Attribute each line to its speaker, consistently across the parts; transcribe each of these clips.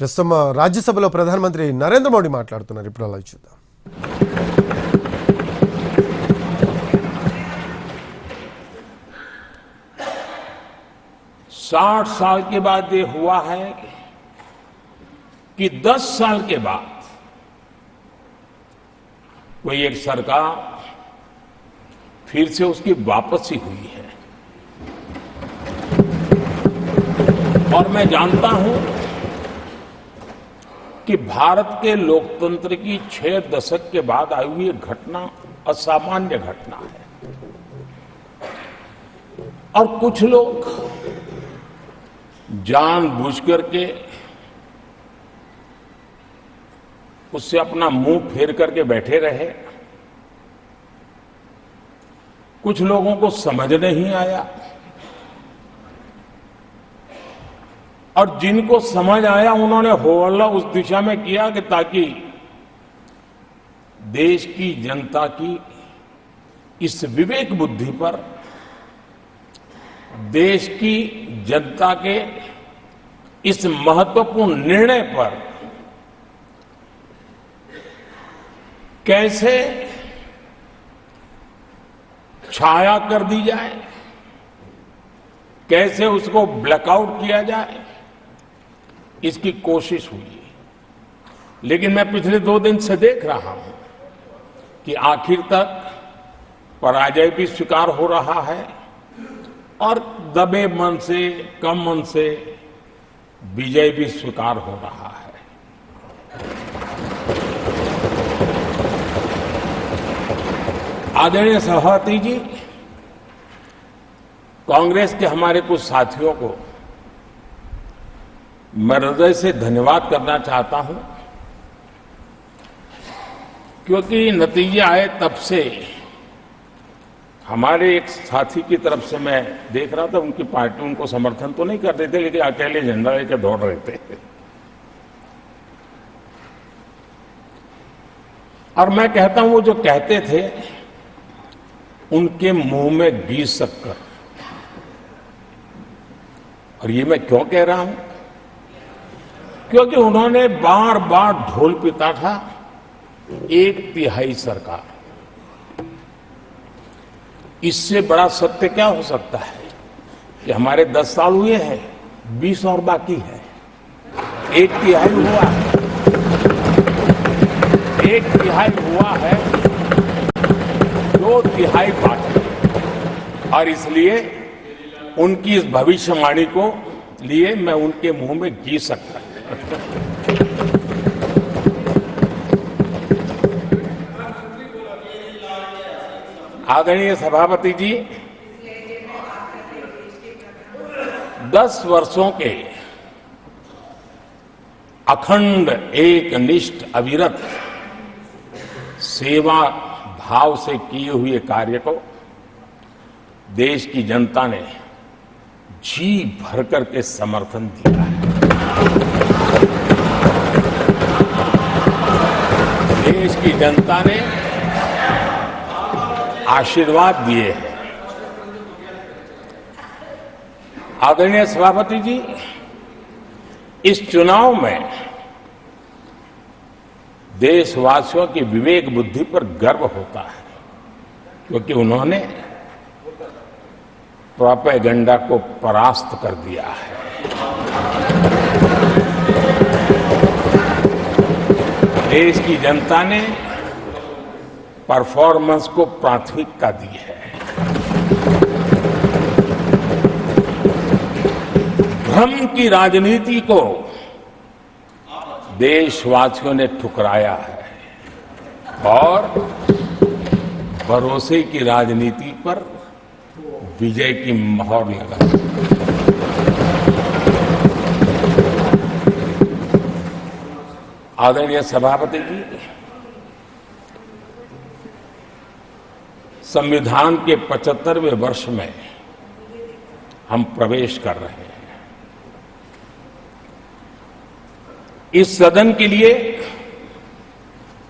Speaker 1: ప్రస్తుతం రాజ్యసభలో ప్రధానమంత్రి నరేంద్ర మోడీ మాట్లాడుతున్నారు. ఇప్పుడు అలా చూద్దాం.
Speaker 2: 60 साल के बाद ये हुआ है कि 10 साल के बाद कोई एक सरकार फिर से उसकी वापसी हुई है। और मैं जानता हूं कि भारत के लोकतंत्र की 6 दशक के बाद आई हुई घटना असामान्य घटना है। और कुछ लोग जानबूझ करके उससे अपना मुंह फेर करके बैठे रहे। कुछ लोगों को समझ नहीं आया और जिनको समझ आया उन्होंने हो हल्ला उस दिशा में किया कि ताकि देश की जनता की इस विवेक बुद्धि पर, देश की जनता के इस महत्वपूर्ण निर्णय पर कैसे छाया कर दी जाए, कैसे उसको ब्लैकआउट किया जाए, इसकी कोशिश हुई। लेकिन मैं पिछले 2 दिन से देख रहा हूं कि आखिर तक पराजय भी स्वीकार हो रहा है और दबे मन से, कम मन से विजय भी स्वीकार हो रहा है। आदरणीय सभापति जी, कांग्रेस के हमारे कुछ साथियों को मैं हृदय से धन्यवाद करना चाहता हूं, क्योंकि नतीजे आए तब से हमारे एक साथी की तरफ से मैं देख रहा था, उनकी पार्टी उनको समर्थन तो नहीं कर रहे थे, लेकिन अकेले झंडा लेकर दौड़ रहे थे। और मैं कहता हूं, वो जो कहते थे उनके मुंह में घी शक्कर। और ये मैं क्यों कह रहा हूं? क्योंकि उन्होंने बार बार ढोल पीटा था 1/3 सरकार। इससे बड़ा सत्य क्या हो सकता है कि हमारे 10 साल हुए हैं, 20 और बाकी है। 1/3 हुआ है, 1/3 हुआ है, 2/3 बाकी। और इसलिए उनकी इस भविष्यवाणी को लिए मैं उनके मुंह में घी सकता हूं। आदरणीय सभापति जी, 10 वर्षों के अखंड, एकनिष्ठ, अविरत सेवा भाव से किए हुए कार्य को देश की जनता ने जी भर करके समर्थन दिया है। देश की जनता ने आशीर्वाद दिए हैं। आदरणीय सभापति जी, इस चुनाव में देशवासियों की विवेक बुद्धि पर गर्व होता है, क्योंकि उन्होंने प्रोपेगेंडा को परास्त कर दिया है। देश की जनता ने परफॉर्मेंस को प्राथमिकता दी है। भ्रम की राजनीति को देशवासियों ने ठुकराया है और भरोसे की राजनीति पर विजय की मोहर लगा। आदरणीय सभापति जी, संविधान के 75वें वर्ष में हम प्रवेश कर रहे हैं। इस सदन के लिए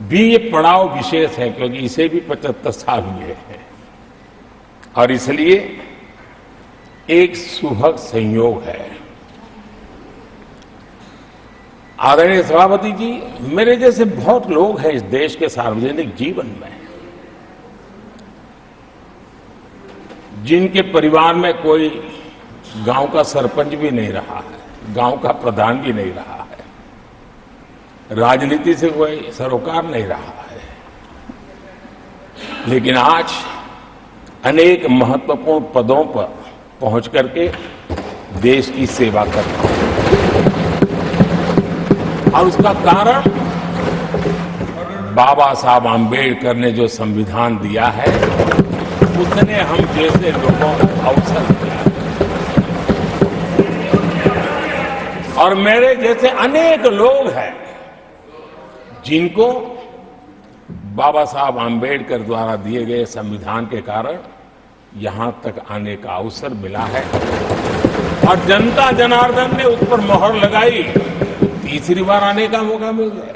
Speaker 2: भी ये पड़ाव विशेष है, क्योंकि इसे भी 75 साल हुए हैं और इसलिए एक सुभग संयोग है। आदरणीय सभापति जी, मेरे जैसे बहुत लोग हैं इस देश के सार्वजनिक जीवन में, जिनके परिवार में कोई गांव का सरपंच भी नहीं रहा है, गांव का प्रधान भी नहीं रहा है, राजनीति से कोई सरोकार नहीं रहा है, लेकिन आज अनेक महत्वपूर्ण पदों पर पहुंच करके देश की सेवा कर रहा है। और उसका कारण बाबा साहब आम्बेडकर ने जो संविधान दिया है, उसने हम जैसे लोगों को अवसर दिया है। और मेरे जैसे अनेक लोग हैं जिनको बाबा साहब आम्बेडकर द्वारा दिए गए संविधान के कारण यहां तक आने का अवसर मिला है। और जनता जनार्दन ने उस पर मोहर लगाई, तीसरी बार आने का मौका मिल गया।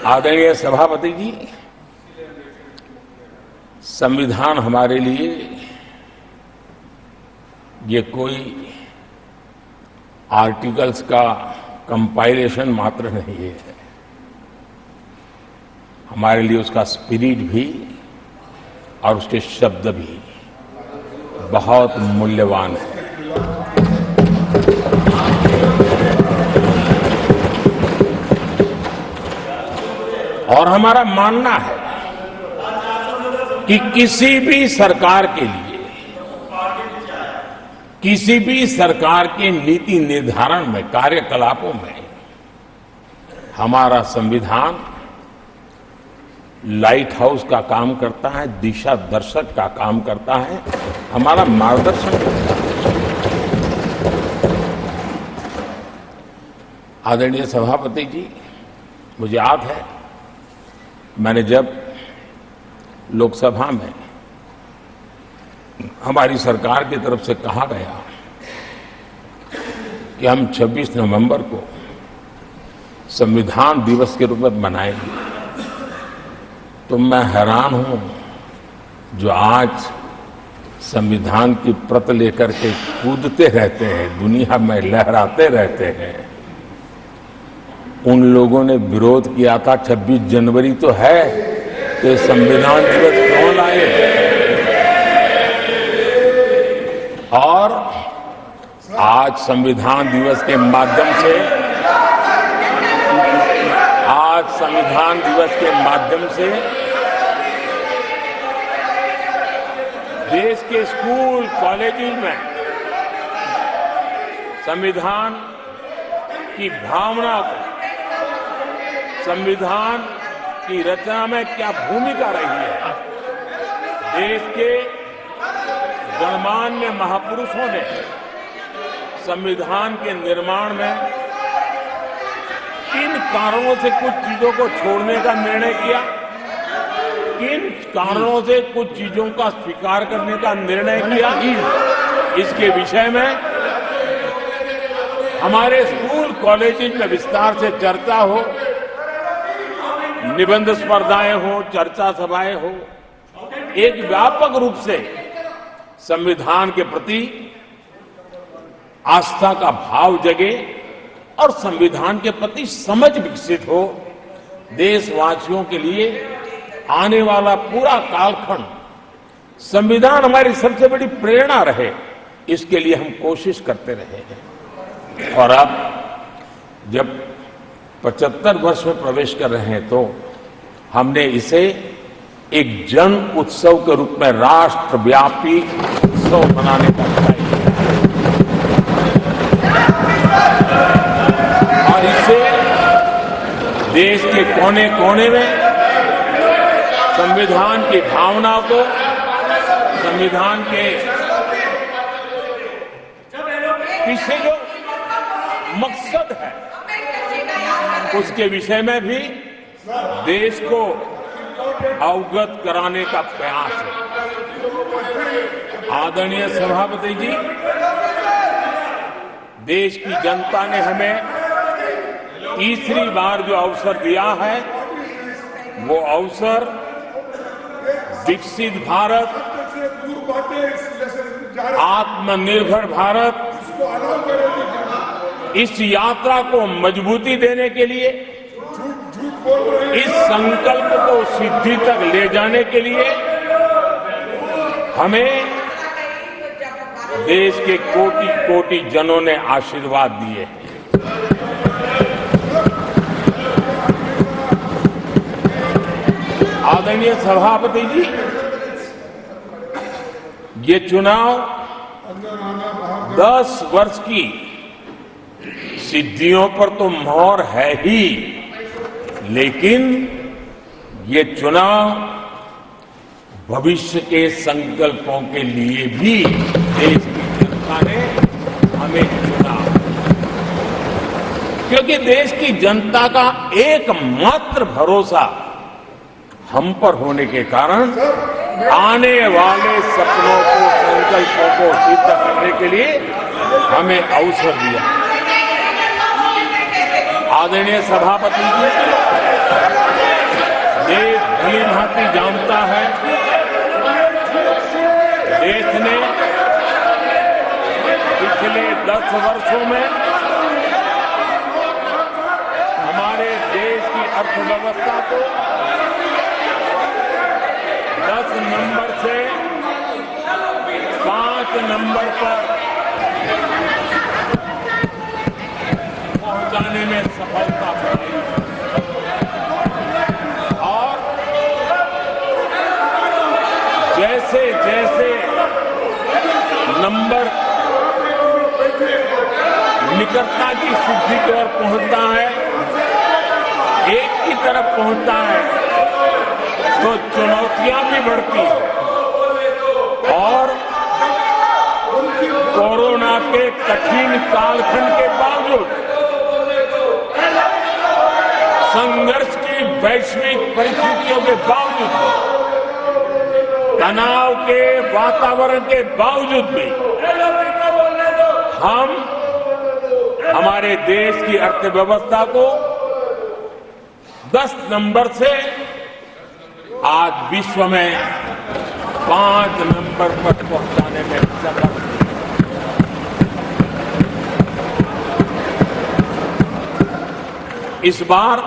Speaker 2: आदरणीय सभापति जी, संविधान हमारे लिए ये कोई आर्टिकल्स का कंपाइलेशन मात्र नहीं है, हमारे लिए उसका स्पिरिट भी और उसके शब्द भी बहुत मूल्यवान है। और हमारा मानना है कि किसी भी सरकार के लिए, किसी भी सरकार के नीति निर्धारण में, कार्यकलापों में हमारा संविधान लाइट हाउस का काम करता है, दिशा दर्शक का काम करता है, हमारा मार्गदर्शन करता है। आदरणीय सभापति जी, मुझे याद है मैंने जब लोकसभा में हमारी सरकार की तरफ से कहा गया कि हम 26 नवंबर को संविधान दिवस के रूप में मनाएंगे, तो मैं हैरान हूं जो आज संविधान की प्रत लेकर के कूदते रहते हैं, दुनिया में लहराते रहते हैं, उन लोगों ने विरोध किया था 26 जनवरी तो है, तो संविधान दिवस क्यों लाए। और आज संविधान दिवस के माध्यम से, आज संविधान दिवस के माध्यम से देश के स्कूल कॉलेजेस में संविधान की भावना को, संविधान की रचना में क्या भूमिका रही है, देश के गणमान्य महापुरुषों ने संविधान के निर्माण में किन कारणों से कुछ चीजों को छोड़ने का निर्णय किया, किन कारणों से कुछ चीजों का स्वीकार करने का निर्णय किया, इसके विषय में हमारे स्कूल कॉलेजेस में विस्तार से चर्चा हो, निबंध स्पर्धाएं हो, चर्चा सभाएं हो, एक व्यापक रूप से संविधान के प्रति आस्था का भाव जगे और संविधान के प्रति समझ विकसित हो। देशवासियों के लिए आने वाला पूरा कालखंड संविधान हमारी सबसे बड़ी प्रेरणा रहे, इसके लिए हम कोशिश करते रहे हैं। और अब जब 75 वर्ष में प्रवेश कर रहे हैं तो हमने इसे एक जन उत्सव के रूप में राष्ट्रव्यापी उत्सव मनाने का तय किया और इससे देश के कोने कोने में संविधान की भावना को, संविधान के पीछे जो मकसद है उसके विषय में भी देश को अवगत कराने का प्रयास है। आदरणीय सभापति जी, देश की जनता ने हमें तीसरी बार जो अवसर दिया है, वो अवसर विकसित भारत आत्मनिर्भर भारत, इस यात्रा को मजबूती देने के लिए, इस संकल्प को सिद्धि तक ले जाने के लिए हमें देश के कोटि कोटि जनों ने आशीर्वाद दिए हैं। आदरणीय सभापति जी, ये चुनाव 10 वर्ष की सिद्धियों पर तो मोहर है ही, लेकिन ये चुनाव भविष्य के संकल्पों के लिए भी देश की जनता ने हमें चुना, क्योंकि देश की जनता का एकमात्र भरोसा हम पर होने के कारण आने वाले सपनों को, संकल्पों को सिद्ध करने के लिए हमें अवसर दिया। आदरणीय सभापति जी, देश भली भांति जानता है, देश ने पिछले 10 वर्षों में हमारे देश की अर्थव्यवस्था को 10 नंबर से 5 नंबर पर पहुंचाने में सफलता पाई और जैसे जैसे नंबर निकटता की सिद्धि की ओर पहुंचता है, एक की तरफ पहुंचता है, तो चुनौतियां भी बढ़ती हैं और कोरोना के कठिन कालखंड के बावजूद, संघर्ष की वैश्विक परिस्थितियों के बावजूद, तनाव के वातावरण के बावजूद भी हम हमारे देश की अर्थव्यवस्था को 10 नंबर से आज विश्व में 5 नंबर पर पहुंचाने में सफल। इस बार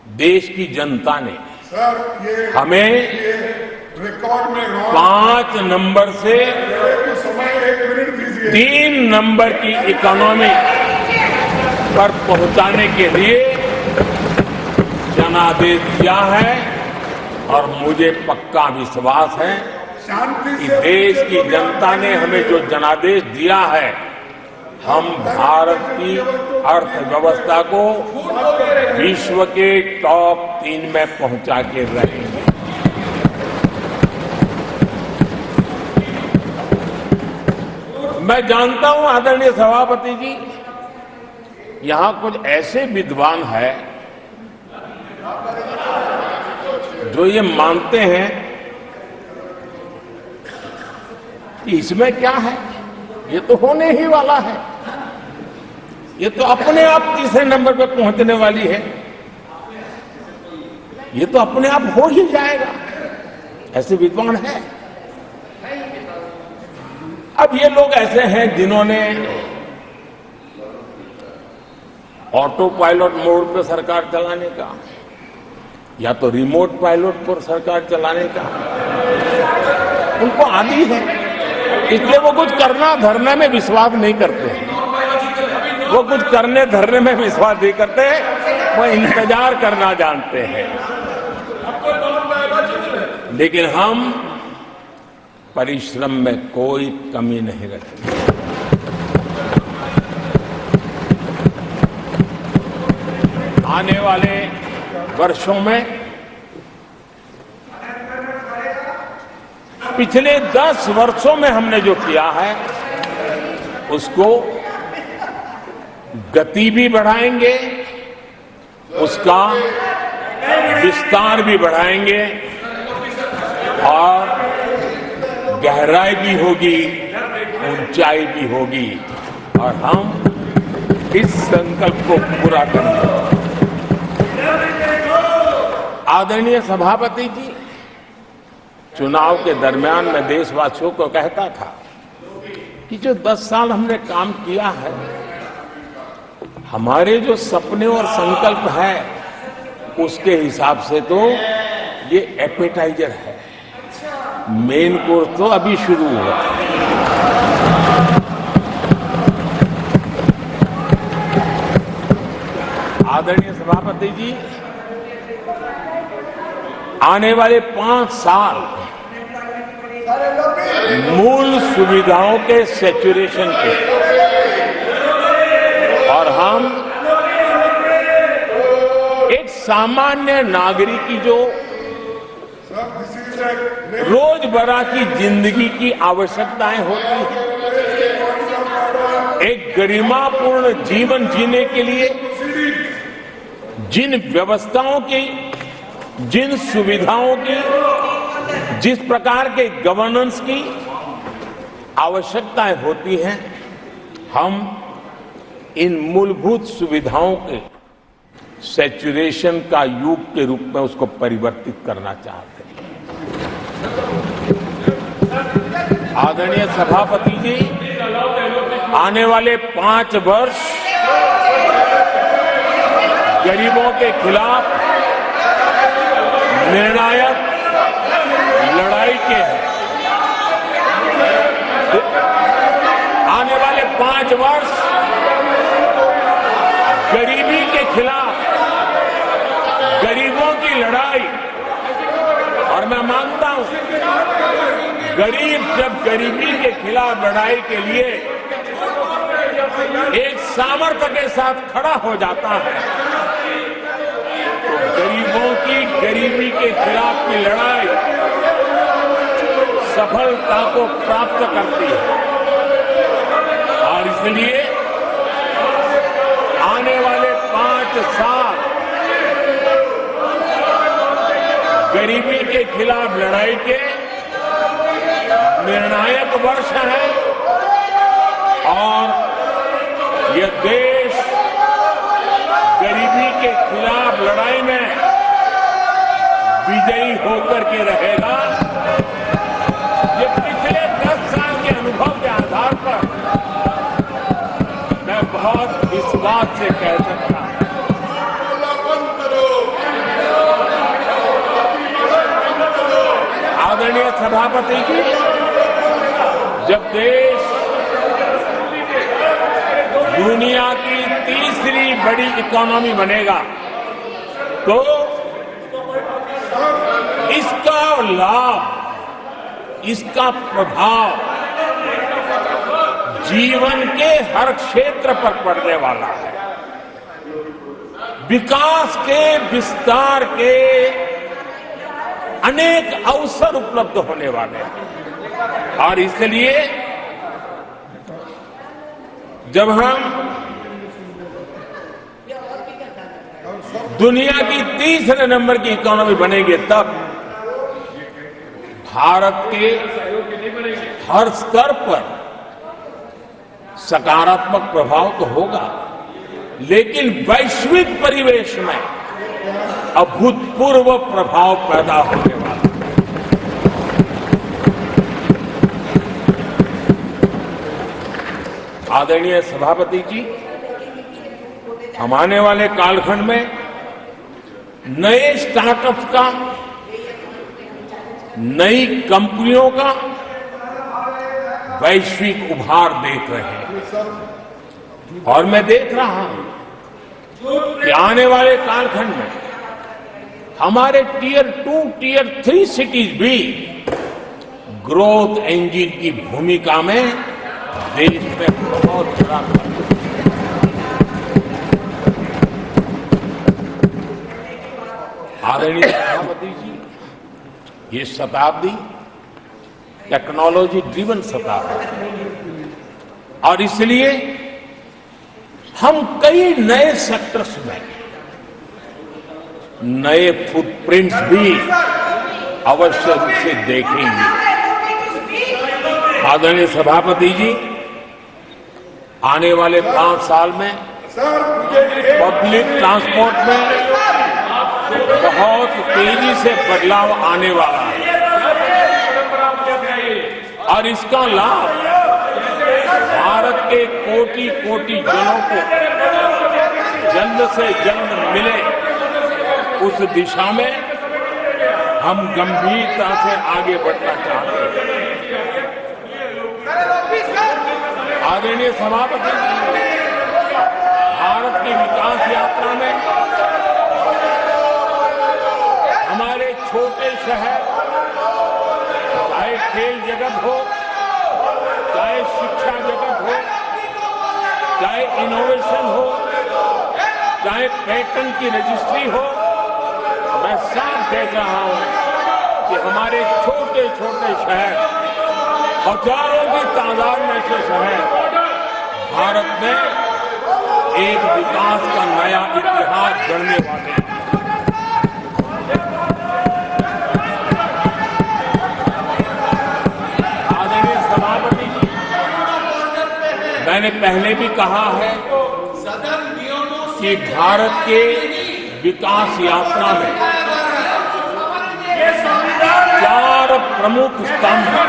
Speaker 2: देश की जनता ने हमें
Speaker 3: रिकॉर्ड में
Speaker 2: 5 नंबर से 3 नंबर की इकोनॉमी पर पहुंचाने के लिए जनादेश दिया है और मुझे पक्का विश्वास है कि देश की जनता ने हमें जो जनादेश दिया है, हम भारत की अर्थव्यवस्था को विश्व के टॉप 3 में पहुंचा के रहेंगे। मैं जानता हूं आदरणीय सभापति जी, यहां कुछ ऐसे विद्वान हैं जो ये मानते हैं कि इसमें क्या है, ये तो होने ही वाला है, ये तो अपने आप तीसरे नंबर पे पहुंचने वाली है, ये तो अपने आप हो ही जाएगा, ऐसे विद्वान हैं। अब ये लोग ऐसे हैं जिन्होंने ऑटो पायलट मोड पे सरकार चलाने का या तो रिमोट पायलट पर सरकार चलाने का उनको आदी है, इसलिए वो कुछ करना धरने में विश्वास नहीं करते हैं, वो कुछ करने धरने में विश्वास नहीं करते, वो इंतजार करना जानते हैं। लेकिन हम परिश्रम में कोई कमी नहीं रखेंगे। आने वाले वर्षों में पिछले 10 वर्षों में हमने जो किया है उसको गति भी बढ़ाएंगे, उसका विस्तार भी बढ़ाएंगे और गहराई भी होगी, ऊंचाई भी होगी और हम इस संकल्प को पूरा करेंगे। आदरणीय सभापति जी, चुनाव के दरमियान मैं देशवासियों को कहता था कि जो 10 साल हमने काम किया है, हमारे जो सपने और संकल्प है, उसके हिसाब से तो ये एपेटाइजर है, मेन कोर्स तो अभी शुरू हुआ। आदरणीय सभापति जी, आने वाले 5 साल मूल सुविधाओं के सैचुरेशन के, और हम एक सामान्य नागरिक की जो रोजमर्रा की जिंदगी की आवश्यकताएं होती हैं, एक गरिमापूर्ण जीवन जीने के लिए जिन व्यवस्थाओं की, जिन सुविधाओं की, जिस प्रकार के गवर्नेंस की आवश्यकताएं होती हैं, हम इन मूलभूत सुविधाओं के सैचुरेशन का युग के रूप में उसको परिवर्तित करना चाहते हैं। आदरणीय सभापति जी, आने वाले 5 वर्ष गरीबों के खिलाफ निर्णायक लड़ाई के हैं। आने वाले 5 वर्ष गरीबी के खिलाफ, गरीबों की लड़ाई, और मैं मानता हूं गरीब जब गरीबी के खिलाफ लड़ाई के लिए एक सामर्थ्य के साथ खड़ा हो जाता है, तो गरीबों की गरीबी के खिलाफ की लड़ाई सफलता को प्राप्त करती है। और इसलिए आने वाले 5 साल गरीबी के खिलाफ लड़ाई के निर्णायक वर्ष है, और यह देश गरीबी के खिलाफ लड़ाई में विजयी होकर के रहेगा। ये पिछले 10 साल के अनुभव के आधार पर मैं बहुत विश्वास से कह सकता हूं। आदरणीय सभापति जी, जब देश दुनिया की तीसरी बड़ी इकोनॉमी बनेगा, तो इसका लाभ, इसका प्रभाव जीवन के हर क्षेत्र पर पड़ने वाला है। विकास के, विस्तार के अनेक अवसर उपलब्ध होने वाले हैं। और इसलिए जब हम दुनिया की तीसरे नंबर की इकोनॉमी बनेंगे, तब भारत के हर स्तर पर सकारात्मक प्रभाव तो होगा, लेकिन वैश्विक परिवेश में अभूतपूर्व प्रभाव पैदा होने वाला है। आदरणीय सभापति जी, हम आने वाले कालखंड में नए स्टार्टअप्स का, नई कंपनियों का वैश्विक उभार देख रहे हैं। और मैं देख रहा हूं कि आने वाले कालखंड में हमारे टियर 2, टियर 3 सिटीज भी ग्रोथ इंजन की भूमिका में देश में बहुत बड़ा आदरणीय सभापति जी, ये शताब्दी टेक्नोलॉजी ड्रिवन शताब्दी, और इसलिए हम कई नए सेक्टर्स में नए फुटप्रिंट्स भी अवश्य रूप से देखेंगे। आदरणीय सभापति जी, आने वाले 5 साल में पब्लिक ट्रांसपोर्ट में बहुत तेजी से बदलाव आने वाला है। और इसका लाभ भारत के कोटि कोटि जनों को जल्द से जल्द मिले, उस दिशा में हम गंभीरता से आगे बढ़ना चाहते हैं। आदरणीय सभापति जी, भारत की विकास यात्रा में हमारे छोटे शहर, चाहे खेल जगत हो, चाहे शिक्षा जगत हो, चाहे इनोवेशन हो, चाहे पेटेंट की रजिस्ट्री हो, मैं साफ देख रहा हूं कि हमारे छोटे छोटे शहर, हजारों की तादाद में से शहर भारत में एक विकास का नया इतिहास गढ़ने वाले हैं। आदरणीय सभापति जी, मैंने पहले भी कहा है कि भारत के विकास यात्रा में 4 प्रमुख स्तंभ हैं।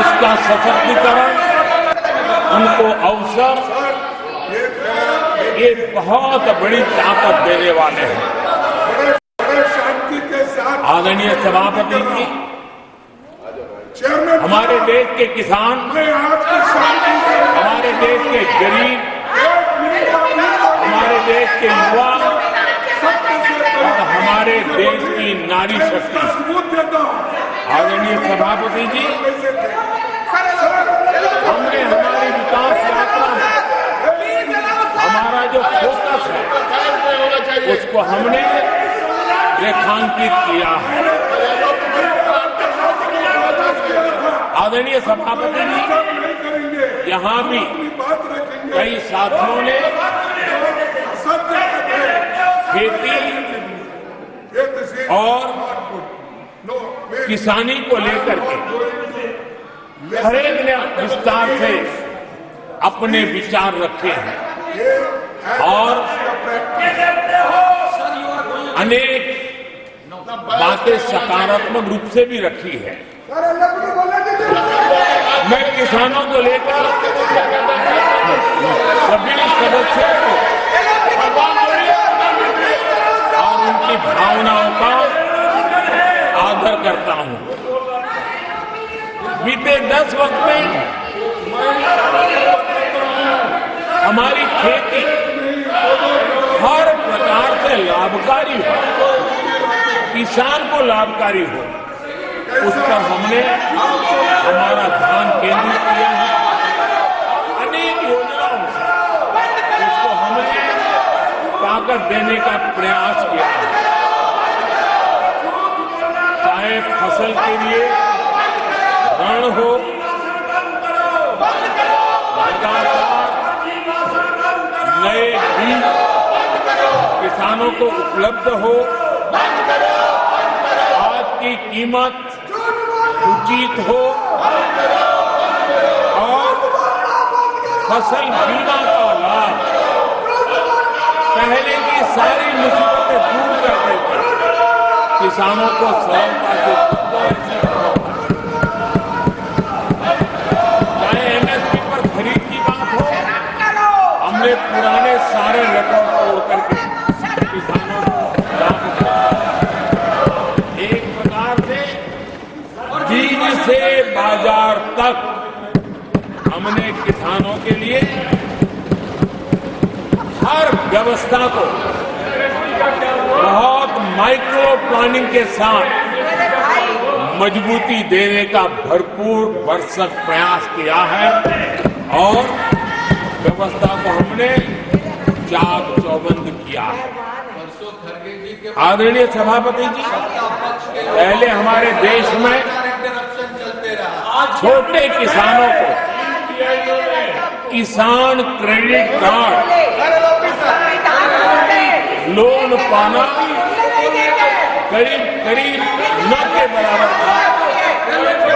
Speaker 2: उसका सशक्तिकरण, उनको अवसर, ये बहुत बड़ी ताकत देने वाले हैं। आदरणीय सभापति जी, हमारे देश के किसान, हमारे देश के गरीब, हमारे देश के युवा और हमारे देश की नारी शक्ति, आदरणीय सभापति जी, हमने हमारी विकास यात्रा में हमारा जो फोकस है उसको हमने रेखांकित किया है। आदरणीय सभापति जी, यहाँ भी कई साथियों ने खेती और किसानी को लेकर के हर एक ने विस्तार से अपने विचार रखे हैं और अनेक बातें सकारात्मक रूप से भी रखी है। मैं किसानों को लेकर सभी सदस्यों को और उनकी भावनाओं का आदर करता हूं। बीते 10 वर्ष में हमारी खेती हर प्रकार से लाभकारी हो, किसान को लाभकारी हो, उस पर हमने हमारा ध्यान केंद्रित किया है। अनेक योजनाओं से उसको हमने ताकत देने का प्रयास किया है। चाहे फसल के लिए ऋण हो, लगातार नए बीज किसानों को उपलब्ध हो, आज की कीमत उचित हो और फसल बीमा का लाभ पहले की सारी मुसीबतें दूर कर देते, किसानों को सरलता से हमने पुराने सारे रिकॉर्ड तोड़ करके किसानों को लाभ दिया। एक प्रकार से बीज से बाजार तक हमने किसानों के लिए हर व्यवस्था को बहुत माइक्रो प्लानिंग के साथ मजबूती देने का भरपूर भरसक प्रयास किया है और व्यवस्था को हमने चाक चौबंद किया है। आदरणीय सभापति जी, पहले हमारे देश में छोटे किसानों को किसान क्रेडिट कार्ड लोन पाना करीब करीब न के बराबर था,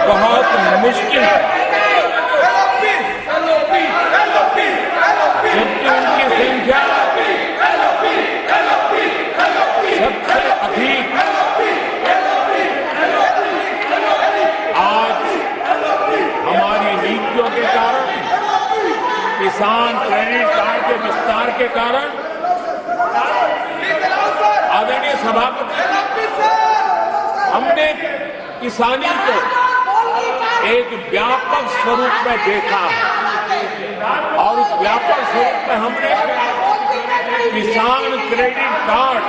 Speaker 2: बहुत मुश्किल है। जबकि उनकी संख्या सबसे अधिक आज किसान क्रेडिट कार्ड के विस्तार के कारण आदरणीय सभापति हमने किसानी को एक व्यापक स्वरूप में देखा है और उस व्यापक स्वरूप में हमने किसान क्रेडिट कार्ड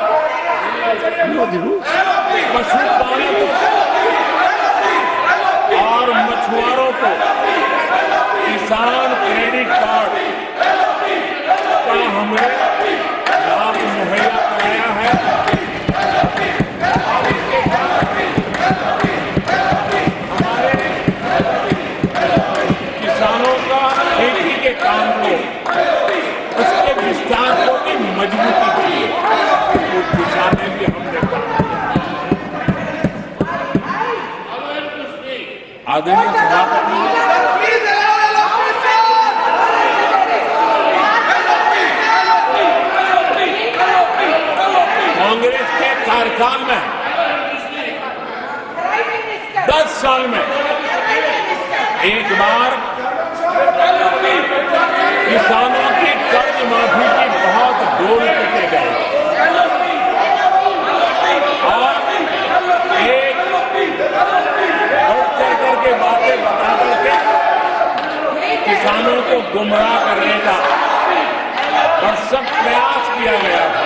Speaker 2: पशुपालकों और मछुआरों को किसान क्रेडिट कार्ड का हमने लाभ मुहैया कराया है और इसके कारण हमारे किसानों का खेती के काम को उसके विस्तार को भी मजबूती दी है उस दिशा में भी हमने काम किया। आदरणीय सभापति कांग्रेस के कार्यकाल में 10 साल में एक बार किसानों की कर्ज माफी की बहुत डोल पीटे गए और एक बढ़ चढ़ करके बातें बता करके किसानों को गुमराह करने का भरसक प्रयास किया गया था।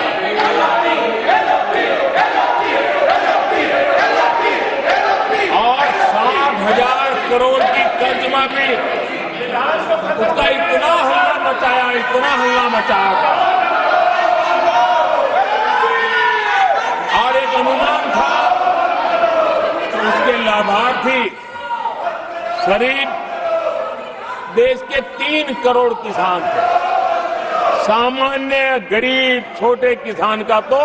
Speaker 2: और 60,000 करोड़ की कर्ज माफी उसका इतना हल्ला मचाया था और एक अनुमान था तो उसके लाभार्थी करीब देश के 3 करोड़ किसान थे। सामान्य गरीब छोटे किसान का तो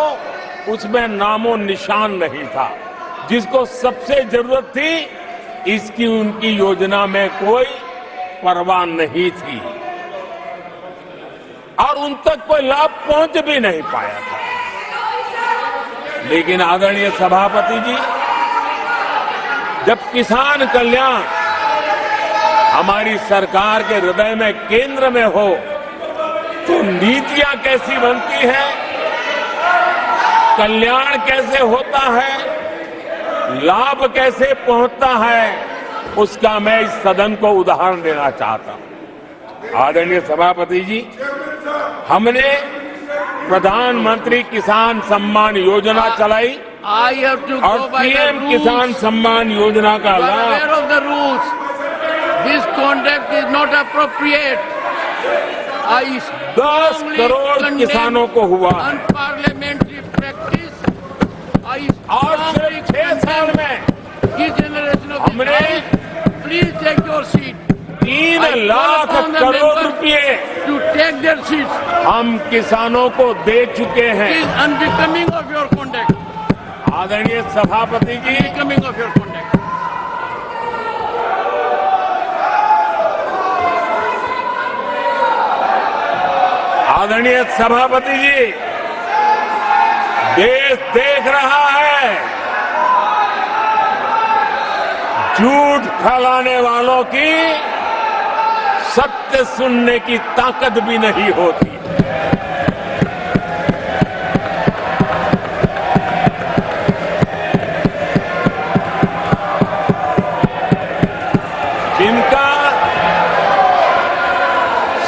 Speaker 2: उसमें नामो निशान नहीं था। जिसको सबसे जरूरत थी इसकी उनकी योजना में कोई परवाह नहीं थी और उन तक कोई लाभ पहुंच भी नहीं पाया था। लेकिन आदरणीय सभापति जी, जब किसान कल्याण हमारी सरकार के हृदय में केंद्र में हो तो नीतियां कैसी बनती है, कल्याण कैसे होता है, लाभ कैसे पहुंचता है, उसका मैं इस सदन को उदाहरण देना चाहता हूं। आदरणीय सभापति जी, हमने प्रधानमंत्री किसान सम्मान योजना चलाई और पीएम किसान सम्मान योजना का लाभ
Speaker 4: This conduct is not appropriate.
Speaker 2: 10 crore किसानों को हुआ
Speaker 4: Unparliamentary practice.
Speaker 2: और सिर्फ 6 साल में हमने
Speaker 4: Please take your seat.
Speaker 2: 3 lakh crore रुपए
Speaker 4: To take their seats.
Speaker 2: हम किसानों को दे चुके हैं।
Speaker 4: It is unbecoming of your conduct.
Speaker 2: आदरणीय सभापति जी,
Speaker 4: Unbecoming of your conduct.
Speaker 2: आदरणीय सभापति जी, देश देख रहा है झूठ फैलाने वालों की सत्य सुनने की ताकत भी नहीं होती। जिनका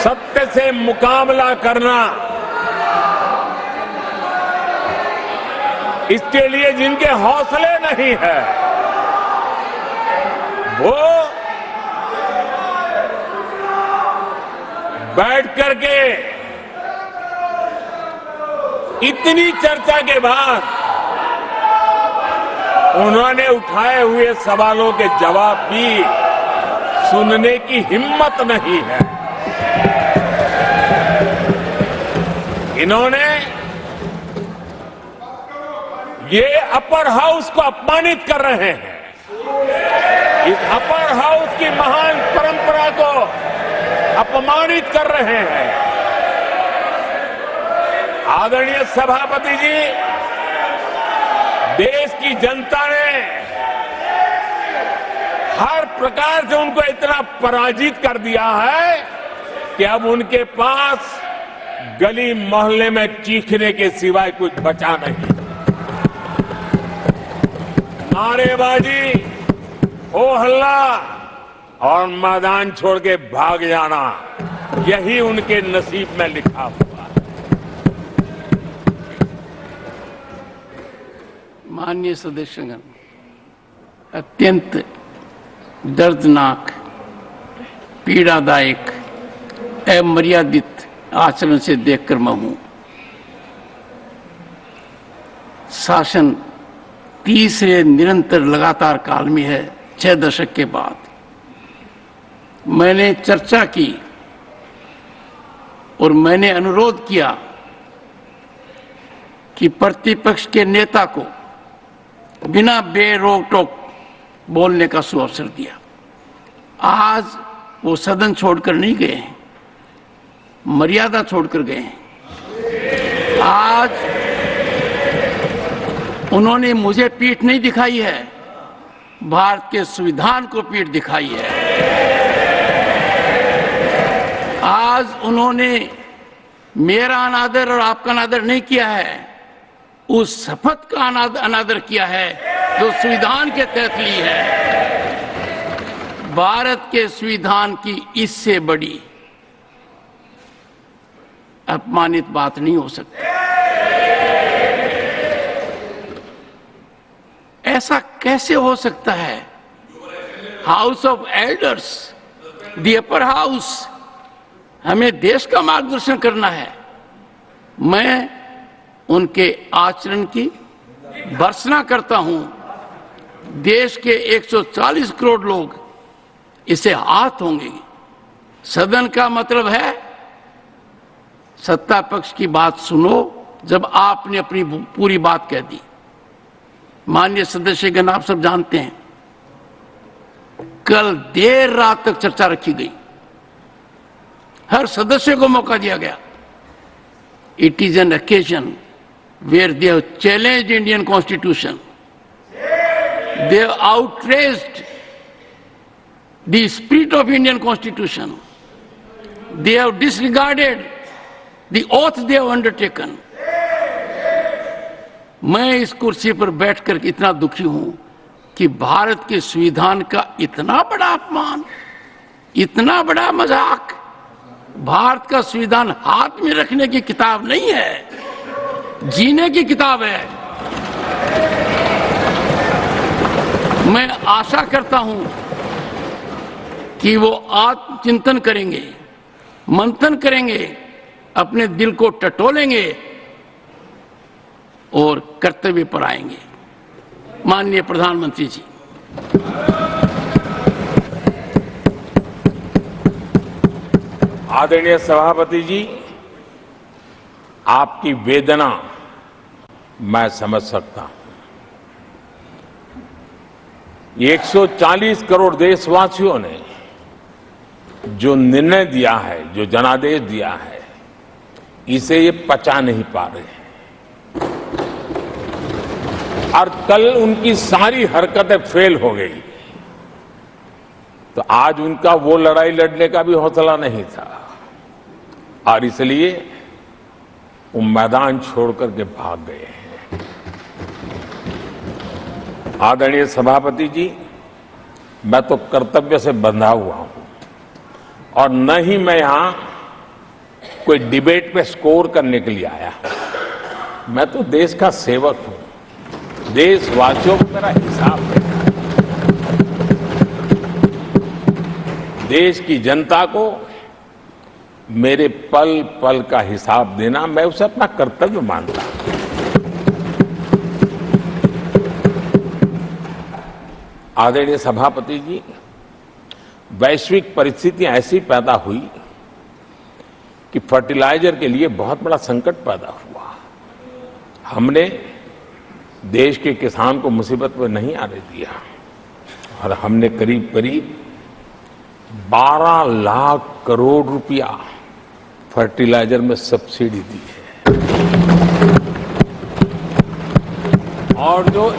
Speaker 2: सत्य से मुकाबला करना, इसके लिए जिनके हौसले नहीं है, वो बैठ करके इतनी चर्चा के बाद उन्होंने उठाए हुए सवालों के जवाब भी सुनने की हिम्मत नहीं है। इन्होंने ये अपर हाउस को अपमानित कर रहे हैं। इस अपर हाउस की महान परंपरा को अपमानित कर रहे हैं। आदरणीय सभापति जी, देश की जनता ने हर प्रकार से उनको इतना पराजित कर दिया है कि अब उनके पास गली मोहल्ले में चीखने के सिवाय कुछ बचा नहीं। नारेबाजी, हो हल्ला और मैदान छोड़ के भाग जाना, यही उनके नसीब में लिखा हुआ है।
Speaker 4: माननीय सदस्यगण, अत्यंत दर्दनाक, पीड़ादायक, अमर्यादित आचरण से देखकर मैं हूं। शासन तीसरे निरंतर लगातार काल में है। 6 दशक के बाद मैंने चर्चा की और मैंने अनुरोध किया कि प्रतिपक्ष के नेता को बिना बेरोक टोक बोलने का सुअवसर दिया। आज वो सदन छोड़कर नहीं गए हैं, मर्यादा छोड़कर गए हैं। आज उन्होंने मुझे पीठ नहीं दिखाई है, भारत के संविधान को पीठ दिखाई है। आज उन्होंने मेरा अनादर और आपका अनादर नहीं किया है, उस शपथ का अनादर किया है जो संविधान के तहत ली है। भारत के संविधान की इससे बड़ी अपमानित बात नहीं हो सकती। ऐसा कैसे हो सकता है? House of elders, the upper house, हमें देश का मार्गदर्शन करना है। मैं उनके आचरण की भर्त्सना करता हूं। देश के 140 करोड़ लोग इसे हाथ होंगे। सदन का मतलब है सत्ता पक्ष की बात सुनो जब आपने अपनी पूरी बात कह दी। माननीय सदस्यगण, आप सब जानते हैं कल देर रात तक चर्चा रखी गई, हर सदस्य को मौका दिया गया। It is an occasion where they have challenged Indian Constitution. They have outraged the spirit of Indian Constitution. They have disregarded the oath they have undertaken. मैं इस कुर्सी पर बैठकर इतना दुखी हूं कि भारत के संविधान का इतना बड़ा अपमान, इतना बड़ा मजाक। भारत का संविधान हाथ में रखने की किताब नहीं है, जीने की किताब है। मैं आशा करता हूं कि वो आत्मचिंतन करेंगे, मंथन करेंगे, अपने दिल को टटोलेंगे और कर्तव्य पर आएंगे। माननीय प्रधानमंत्री जी,
Speaker 2: आदरणीय सभापति जी, आपकी वेदना मैं समझ सकता हूं। 140 करोड़ देशवासियों ने जो निर्णय दिया है, जो जनादेश दिया है, इसे ये पचा नहीं पा रहे हैं। और कल उनकी सारी हरकतें फेल हो गई, तो आज उनका वो लड़ाई लड़ने का भी हौसला नहीं था और इसलिए वो मैदान छोड़ करके भाग गए हैं। आदरणीय सभापति जी, मैं तो कर्तव्य से बंधा हुआ हूं और न ही मैं यहां कोई डिबेट पे स्कोर करने के लिए आया हूं। मैं तो देश का सेवक हूं, देशवासियों को मेरा हिसाब देना है। देश की जनता को मेरे पल पल का हिसाब देना, मैं उसे अपना कर्तव्य मानता हूं। आदरणीय सभापति जी, वैश्विक परिस्थितियां ऐसी पैदा हुई कि फर्टिलाइजर के लिए बहुत बड़ा संकट पैदा हुआ। हमने देश के किसान को मुसीबत में नहीं आने दिया और हमने करीब करीब 12 लाख करोड़ रुपया फर्टिलाइजर में सब्सिडी दी है और जो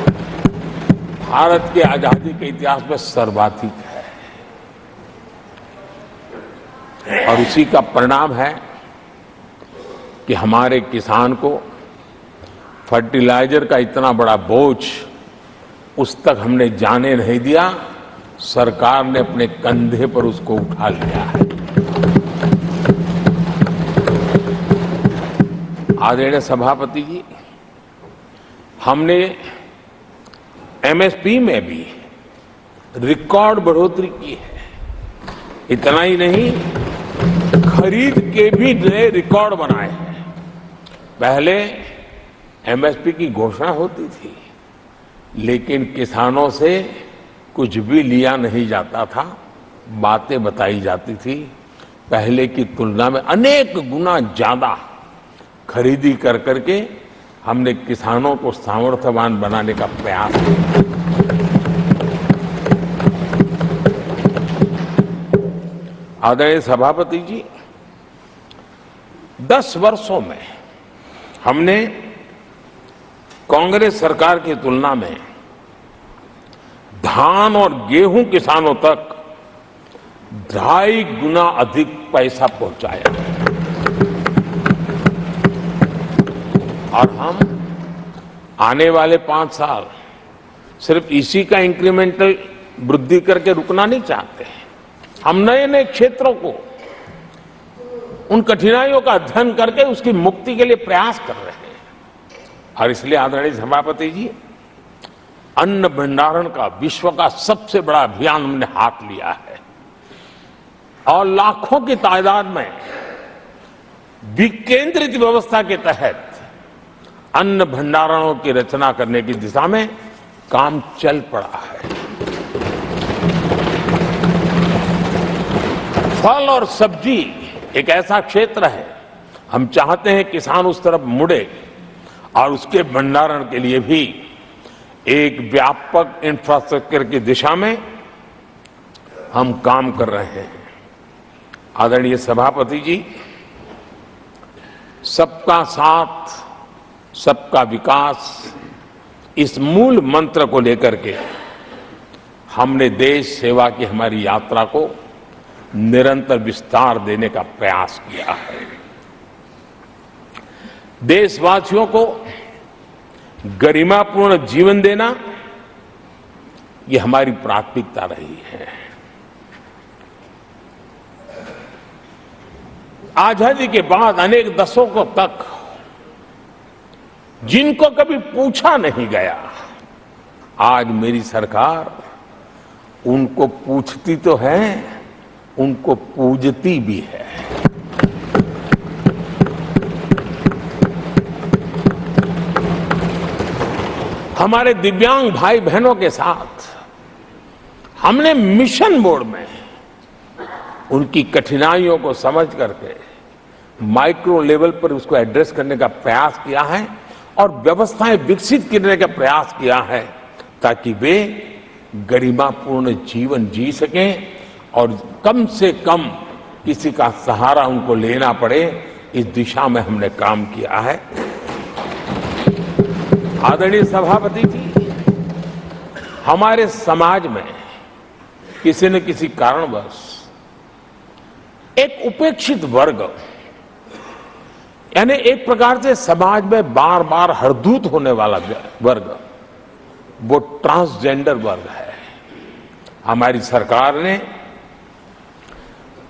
Speaker 2: भारत के आजादी के इतिहास में सर्वाधिक है। और उसी का परिणाम है कि हमारे किसान को फर्टिलाइजर का इतना बड़ा बोझ उस तक हमने जाने नहीं दिया। सरकार ने अपने कंधे पर उसको उठा लिया है। आदरणीय सभापति जी, हमने एमएसपी में भी रिकॉर्ड बढ़ोतरी की है। इतना ही नहीं, खरीद के भी नए रिकॉर्ड बनाए हैं। पहले एमएसपी की घोषणा होती थी, लेकिन किसानों से कुछ भी लिया नहीं जाता था, बातें बताई जाती थी। पहले की तुलना में अनेक गुना ज्यादा खरीदी कर करके हमने किसानों को सामर्थ्यवान बनाने का प्रयास किया। आदरणीय सभापति जी, 10 वर्षों में हमने कांग्रेस सरकार की तुलना में धान और गेहूं किसानों तक 2.5 गुना अधिक पैसा पहुंचाया और हम आने वाले 5 साल सिर्फ इसी का इंक्रीमेंटल वृद्धि करके रुकना नहीं चाहते। हम नए नए क्षेत्रों को, उन कठिनाइयों का अध्ययन करके उसकी मुक्ति के लिए प्रयास कर रहे हैं। और इसलिए आदरणीय सभापति जी, अन्न भंडारण का विश्व का सबसे बड़ा अभियान हमने हाथ लिया है और लाखों की तादाद में विकेंद्रित व्यवस्था के तहत अन्न भंडारणों की रचना करने की दिशा में काम चल पड़ा है। फल और सब्जी एक ऐसा क्षेत्र है, हम चाहते हैं किसान उस तरफ मुड़े और उसके भंडारण के लिए भी एक व्यापक इंफ्रास्ट्रक्चर की दिशा में हम काम कर रहे हैं। आदरणीय सभापति जी, सबका साथ सबका विकास, इस मूल मंत्र को लेकर के हमने देश सेवा की हमारी यात्रा को निरंतर विस्तार देने का प्रयास किया है। देशवासियों को गरिमापूर्ण जीवन देना, ये हमारी प्राथमिकता रही है। आजादी के बाद अनेक दशकों तक जिनको कभी पूछा नहीं गया, आज मेरी सरकार उनको पूछती तो है, उनको पूजती भी है। हमारे दिव्यांग भाई बहनों के साथ हमने मिशन मोड में उनकी कठिनाइयों को समझ करके माइक्रो लेवल पर उसको एड्रेस करने का प्रयास किया है और व्यवस्थाएं विकसित करने का प्रयास किया है ताकि वे गरिमापूर्ण जीवन जी सकें और कम से कम किसी का सहारा उनको लेना पड़े, इस दिशा में हमने काम किया है। आदरणीय सभापति जी, हमारे समाज में किसी न किसी कारणवश एक उपेक्षित वर्ग, यानी एक प्रकार से समाज में बार बार हरदूत होने वाला वर्ग, वो ट्रांसजेंडर वर्ग है। हमारी सरकार ने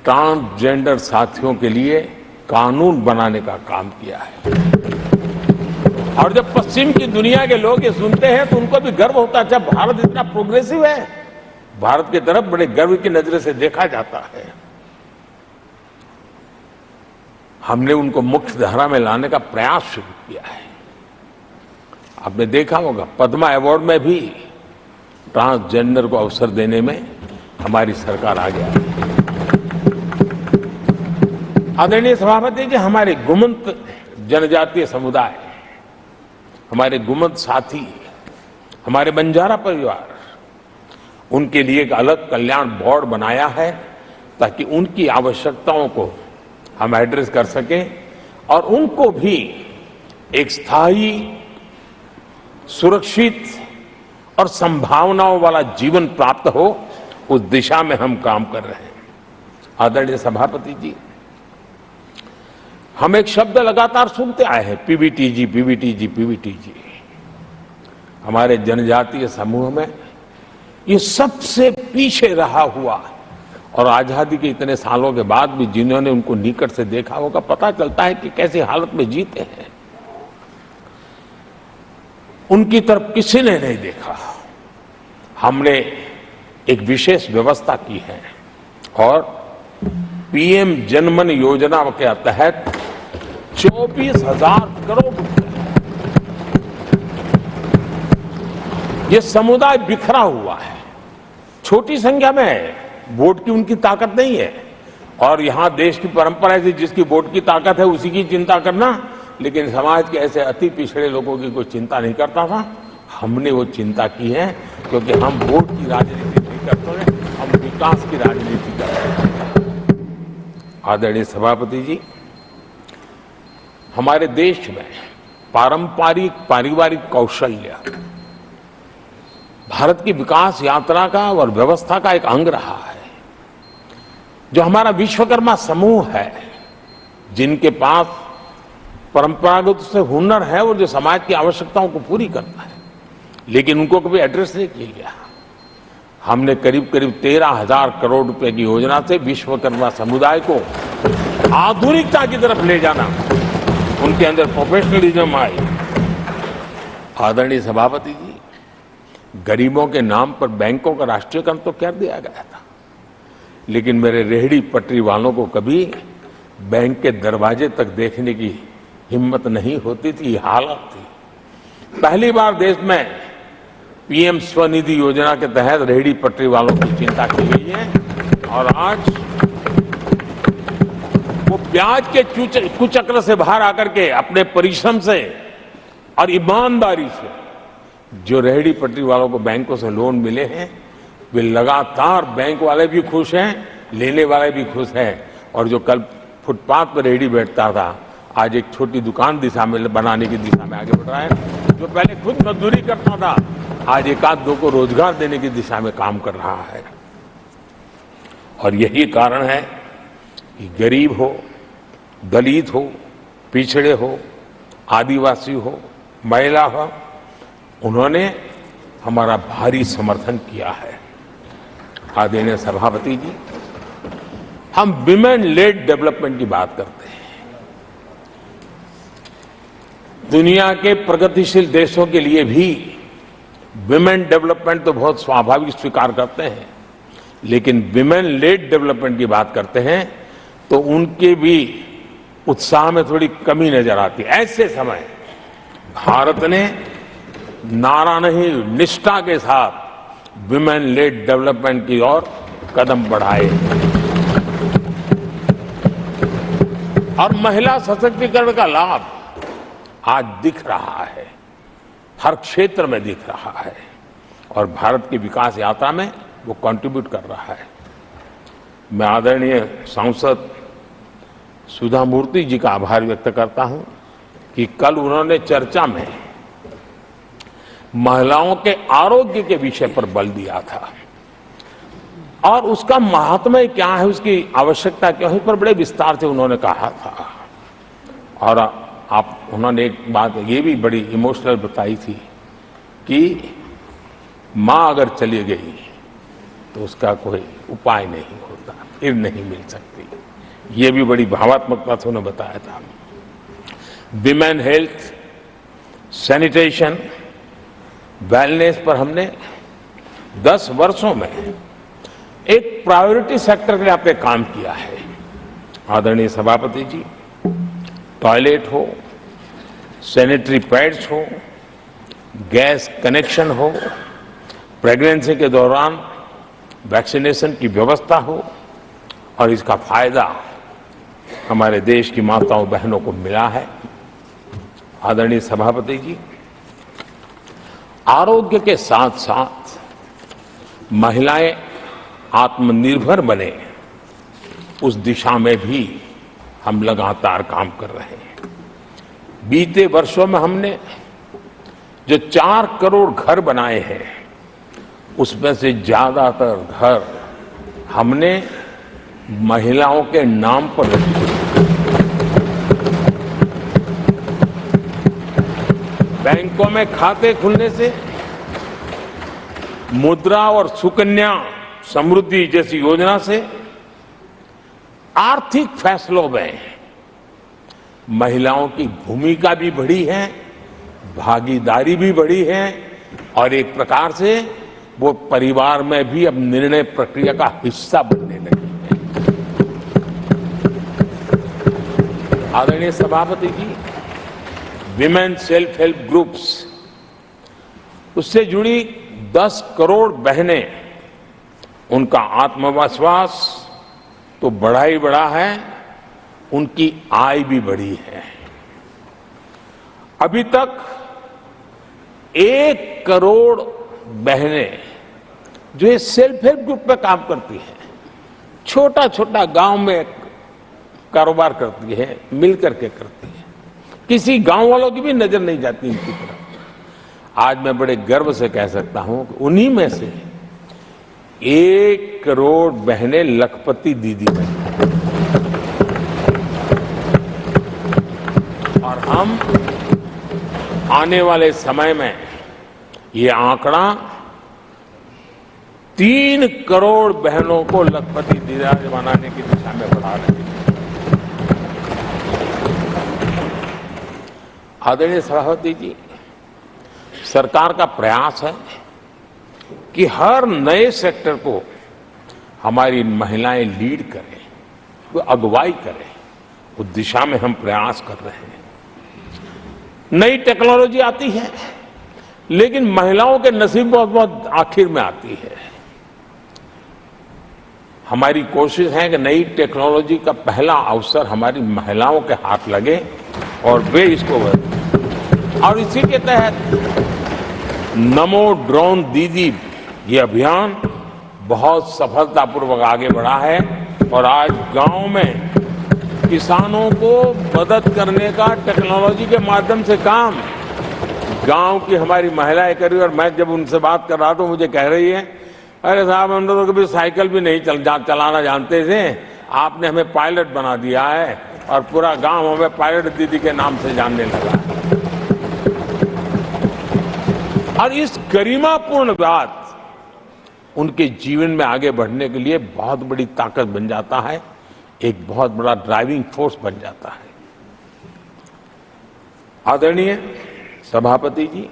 Speaker 2: ट्रांसजेंडर साथियों के लिए कानून बनाने का काम किया है और जब पश्चिम की दुनिया के लोग ये सुनते हैं तो उनको भी गर्व होता है, जब भारत इतना प्रोग्रेसिव है, भारत की तरफ बड़े गर्व की नजर से देखा जाता है। हमने उनको मुख्य धारा में लाने का प्रयास शुरू किया है। आपने देखा होगा, पद्मा अवार्ड में भी ट्रांसजेंडर को अवसर देने में हमारी सरकार आ गया है। आदरणीय सभापति जी, हमारे गुमंत जनजातीय समुदाय, हमारे गुमंत साथी, हमारे बंजारा परिवार, उनके लिए एक अलग कल्याण बोर्ड बनाया है ताकि उनकी आवश्यकताओं को हम एड्रेस कर सकें और उनको भी एक स्थायी, सुरक्षित और संभावनाओं वाला जीवन प्राप्त हो, उस दिशा में हम काम कर रहे हैं। आदरणीय सभापति जी, हम एक शब्द लगातार सुनते आए हैं, पीबीटीजी, पीबीटीजी, पीबीटीजी। हमारे जनजातीय समूह में ये सबसे पीछे रहा हुआ और आजादी के इतने सालों के बाद भी जिन्होंने उनको निकट से देखा होगा, पता चलता है कि कैसी हालत में जीते हैं। उनकी तरफ किसी ने नहीं देखा। हमने एक विशेष व्यवस्था की है और पीएम जनमन योजना के तहत 24,000 करोड़ रुपए, ये समुदाय बिखरा हुआ है, छोटी संख्या में है, वोट की उनकी ताकत नहीं है। और यहां देश की परंपरा है, जिसकी वोट की ताकत है उसी की चिंता करना, लेकिन समाज के ऐसे अति पिछड़े लोगों की कोई चिंता नहीं करता था। हमने वो चिंता की है, क्योंकि हम वोट की राजनीति नहीं करते हैं, हम विकास की राजनीति करते हैं। आदरणीय सभापति जी, हमारे देश में पारिवारिक कौशल्य भारत की विकास यात्रा का और व्यवस्था का एक अंग रहा है। जो हमारा विश्वकर्मा समूह है, जिनके पास परंपरागत से हुनर है और जो समाज की आवश्यकताओं को पूरी करता है, लेकिन उनको कभी एड्रेस नहीं किया गया। हमने करीब 13,000 करोड़ रुपए की योजना से विश्वकर्मा समुदाय को आधुनिकता की तरफ ले जाना, उनके अंदर प्रोफेशनलिज्म आई। आदरणीय सभापति जी, गरीबों के नाम पर बैंकों का राष्ट्रीयकरण तो कर दिया गया था, लेकिन मेरे रेहड़ी पटरी वालों को कभी बैंक के दरवाजे तक देखने की हिम्मत नहीं होती थी, हालत थी। पहली बार देश में पीएम स्वनिधि योजना के तहत रेहड़ी पटरी वालों की चिंता की गई है और आज वो ब्याज के कुचक्र से बाहर आकर के अपने परिश्रम से और ईमानदारी से जो रेहड़ी पटरी वालों को बैंकों से लोन मिले हैं, वे लगातार, बैंक वाले भी खुश हैं, लेने वाले भी खुश हैं। और जो कल फुटपाथ पर रेहड़ी बैठता था, आज एक छोटी दुकान दिशा में बनाने की दिशा में आगे बढ़ रहा है। जो पहले खुद मजदूरी करता था, आज एक आध दो को रोजगार देने की दिशा में काम कर रहा है। और यही कारण है कि गरीब हो, दलित हो, पिछड़े हो, आदिवासी हो, महिला हो, उन्होंने हमारा भारी समर्थन किया है। आदरणीय सभापति जी, हम विमेन लेड डेवलपमेंट की बात करते हैं। दुनिया के प्रगतिशील देशों के लिए भी विमेन डेवलपमेंट तो बहुत स्वाभाविक स्वीकार करते हैं, लेकिन विमेन लेड डेवलपमेंट की बात करते हैं तो उनके भी उत्साह में थोड़ी कमी नजर आती है। ऐसे समय भारत ने नारा नहीं, निष्ठा के साथ विमेन लेड डेवलपमेंट की ओर कदम बढ़ाए और महिला सशक्तिकरण का लाभ आज दिख रहा है, हर क्षेत्र में दिख रहा है और भारत की विकास यात्रा में वो कंट्रीब्यूट कर रहा है। मैं आदरणीय सांसद सुधा मूर्ति जी का आभार व्यक्त करता हूं कि कल उन्होंने चर्चा में महिलाओं के आरोग्य के विषय पर बल दिया था और उसका महात्म्य क्या है, उसकी आवश्यकता क्या है, उस पर बड़े विस्तार से उन्होंने कहा था। और उन्होंने एक बात ये भी बड़ी इमोशनल बताई थी कि मां अगर चली गई तो उसका कोई उपाय नहीं होता, फिर नहीं मिल सकती। ये भी बड़ी भावात्मकता से उन्होंने बताया था। विमेन हेल्थ, सैनिटेशन, वेलनेस पर हमने 10 वर्षों में एक प्रायोरिटी सेक्टर के लिए आपने काम किया है। आदरणीय सभापति जी, टॉयलेट हो, सैनिटरी पैड्स हो, गैस कनेक्शन हो, प्रेगनेंसी के दौरान वैक्सीनेशन की व्यवस्था हो और इसका फायदा हमारे देश की माताओं बहनों को मिला है। आदरणीय सभापति जी, आरोग्य के साथ साथ महिलाएं आत्मनिर्भर बने, उस दिशा में भी हम लगातार काम कर रहे हैं। बीते वर्षों में हमने जो 4 करोड़ घर बनाए हैं, उसमें से ज्यादातर घर हमने महिलाओं के नाम पर रजिस्टर, बैंकों में खाते खुलने से, मुद्रा और सुकन्या समृद्धि जैसी योजना से आर्थिक फैसलों में महिलाओं की भूमिका भी बढ़ी है, भागीदारी भी बढ़ी है और एक प्रकार से वो परिवार में भी अब निर्णय प्रक्रिया का हिस्सा बनने लगी है। आदरणीय सभापति जी, विमेन सेल्फ हेल्प ग्रुप्स, उससे जुड़ी 10 करोड़ बहनें, उनका आत्मविश्वास तो बढ़ा ही बढ़ा है, उनकी आय भी बढ़ी है। अभी तक 1 करोड़ बहनें जो ये सेल्फ हेल्प ग्रुप में काम करती हैं, छोटा छोटा गांव में कारोबार करती है, मिल करके करती है, किसी गांव वालों की भी नजर नहीं जाती इनकी तरफ। आज मैं बड़े गर्व से कह सकता हूं कि उन्हीं में से 1 करोड़ बहनें लखपति दीदी बनी और हम आने वाले समय में ये आंकड़ा 3 करोड़ बहनों को लखपति दीदी बनाने की दिशा में बढ़ा रहे हैं। आदरणीय सभापति जी, सरकार का प्रयास है कि हर नए सेक्टर को हमारी महिलाएं लीड करें, वो अगुवाई करें, उस दिशा में हम प्रयास कर रहे हैं। नई टेक्नोलॉजी आती है, लेकिन महिलाओं के नसीब बहुत बहुत आखिर में आती है। हमारी कोशिश है कि नई टेक्नोलॉजी का पहला अवसर हमारी महिलाओं के हाथ लगे और वे इसको और इसी के तहत नमो ड्रोन दीदी ये अभियान बहुत सफलतापूर्वक आगे बढ़ा है और आज गांव में किसानों को मदद करने का टेक्नोलॉजी के माध्यम से काम गांव की हमारी महिलाएं कर रही। और मैं जब उनसे बात कर रहा था, मुझे कह रही है, अरे साहब हम तो कभी साइकिल भी नहीं चलाना जानते थे, आपने हमें पायलट बना दिया है और पूरा गांव हमें पायलट दीदी के नाम से जानने लगा। और इस गरिमापूर्ण बात उनके जीवन में आगे बढ़ने के लिए बहुत बड़ी ताकत बन जाता है, एक बहुत बड़ा ड्राइविंग फोर्स बन जाता है। आदरणीय सभापति जी,